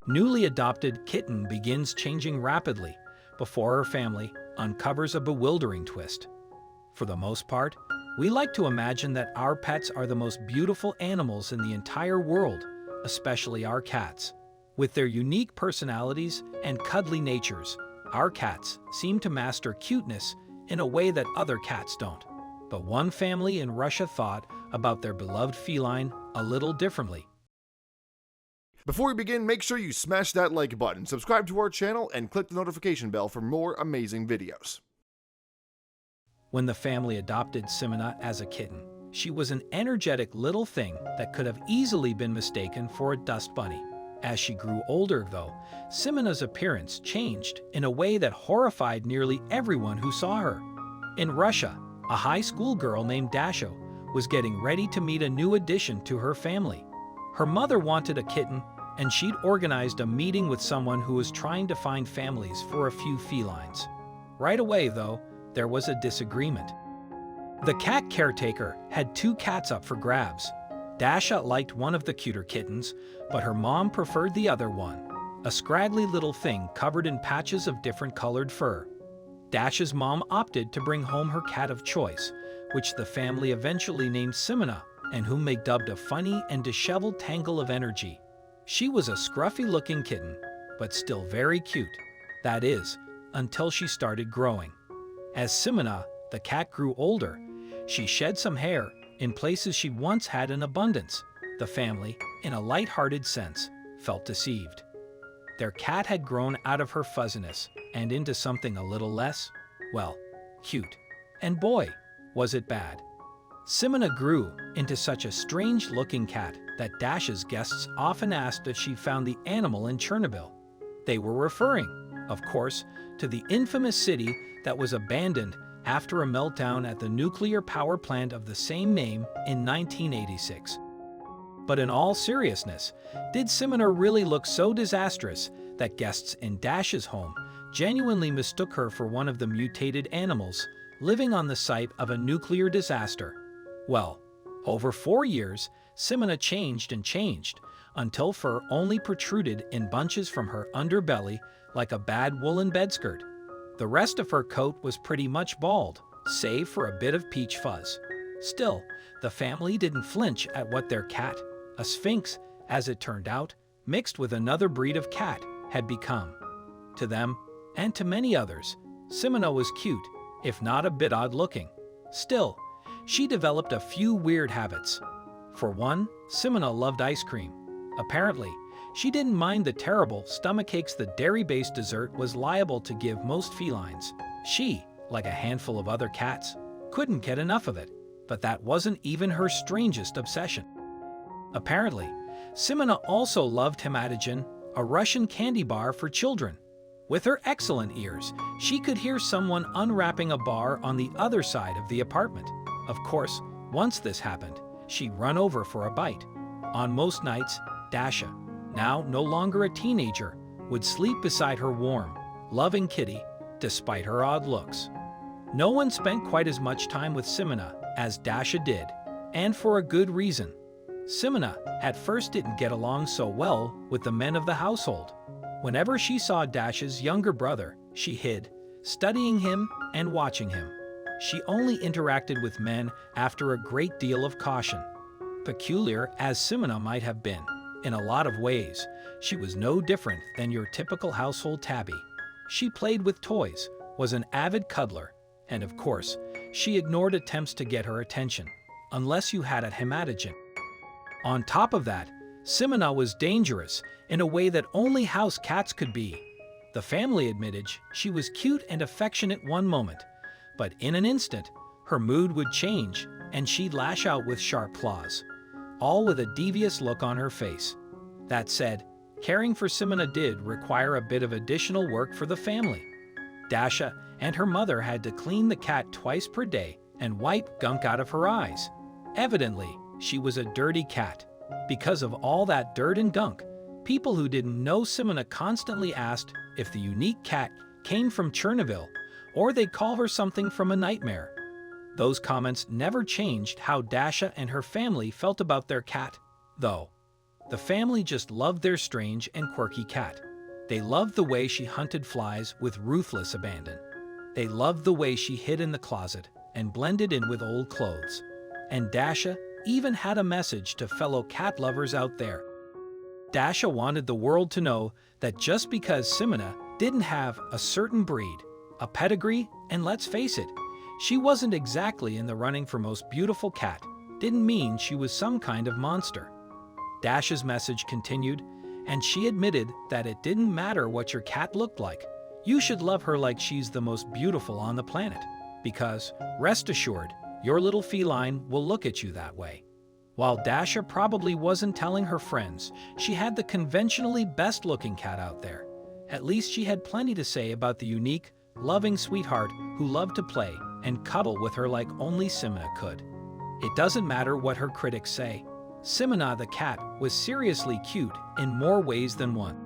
Newly adopted Kitten begins changing rapidly before her family uncovers a bewildering twist. For the most part, we like to imagine that our pets are the most beautiful animals in the entire world, especially our cats. With their unique personalities and cuddly natures, our cats seem to master cuteness in a way that other cats don't. But one family in Russia thought about their beloved feline a little differently. Before we begin, make sure you smash that like button, subscribe to our channel, and click the notification bell for more amazing videos. When the family adopted Simona as a kitten, she was an energetic little thing that could have easily been mistaken for a dust bunny. As she grew older, though, Simona's appearance changed in a way that horrified nearly everyone who saw her. In Russia, a high school girl named Dasha was getting ready to meet a new addition to her family. Her mother wanted a kitten, and she'd organized a meeting with someone who was trying to find families for a few felines. Right away, though, there was a disagreement. The cat caretaker had two cats up for grabs. Dasha liked one of the cuter kittens, but her mom preferred the other one, a scraggly little thing covered in patches of different colored fur. Dasha's mom opted to bring home her cat of choice, which the family eventually named Simona, and whom they dubbed a funny and disheveled tangle of energy. She was a scruffy-looking kitten, but still very cute. That is, until she started growing. As Simona, the cat, grew older, she shed some hair in places she once had in abundance. The family, in a light-hearted sense, felt deceived. Their cat had grown out of her fuzziness and into something a little less, well, cute. And boy, was it bad. Simona grew into such a strange-looking cat that Dasha's guests often asked if she found the animal in Chernobyl. They were referring, of course, to the infamous city that was abandoned after a meltdown at the nuclear power plant of the same name in 1986. But in all seriousness, did Simona really look so disastrous that guests in Dasha's home genuinely mistook her for one of the mutated animals living on the site of a nuclear disaster? Well, over 4 years, Simona changed and changed, until fur only protruded in bunches from her underbelly like a bad woolen bedskirt. The rest of her coat was pretty much bald, save for a bit of peach fuzz. Still, the family didn't flinch at what their cat, a sphinx, as it turned out, mixed with another breed of cat, had become. To them, and to many others, Simona was cute, if not a bit odd-looking. Still, she developed a few weird habits. For one, Simona loved ice cream. Apparently, she didn't mind the terrible stomachaches the dairy-based dessert was liable to give most felines. She, like a handful of other cats, couldn't get enough of it, but that wasn't even her strangest obsession. Apparently, Simona also loved hematogen, a Russian candy bar for children. With her excellent ears, she could hear someone unwrapping a bar on the other side of the apartment. Of course, once this happened, she'd run over for a bite. On most nights, Dasha, now no longer a teenager, would sleep beside her warm, loving kitty, despite her odd looks. No one spent quite as much time with Simona as Dasha did, and for a good reason. Simona at first didn't get along so well with the men of the household. Whenever she saw Dasha's younger brother, she hid, studying him and watching him. She only interacted with men after a great deal of caution. Peculiar as Simona might have been, in a lot of ways, she was no different than your typical household tabby. She played with toys, was an avid cuddler, and of course, she ignored attempts to get her attention, unless you had a hematogen. On top of that, Simona was dangerous in a way that only house cats could be. The family admitted she was cute and affectionate one moment, but in an instant, her mood would change and she'd lash out with sharp claws, all with a devious look on her face. That said, caring for Simona did require a bit of additional work for the family. Dasha and her mother had to clean the cat twice per day and wipe gunk out of her eyes. Evidently, she was a dirty cat. Because of all that dirt and gunk, people who didn't know Simona constantly asked if the unique cat came from Chernobyl, or they'd call her something from a nightmare. Those comments never changed how Dasha and her family felt about their cat, though. The family just loved their strange and quirky cat. They loved the way she hunted flies with ruthless abandon. They loved the way she hid in the closet and blended in with old clothes. And Dasha even had a message to fellow cat lovers out there. Dasha wanted the world to know that just because Simona didn't have a certain breed, a pedigree, and let's face it, she wasn't exactly in the running for most beautiful cat, didn't mean she was some kind of monster. Dasha's message continued, and she admitted that it didn't matter what your cat looked like. You should love her like she's the most beautiful on the planet, because, rest assured, your little feline will look at you that way. While Dasha probably wasn't telling her friends she had the conventionally best-looking cat out there, at least she had plenty to say about the unique, loving sweetheart who loved to play and cuddle with her like only Simona could. It doesn't matter what her critics say. Simona the cat was seriously cute in more ways than one.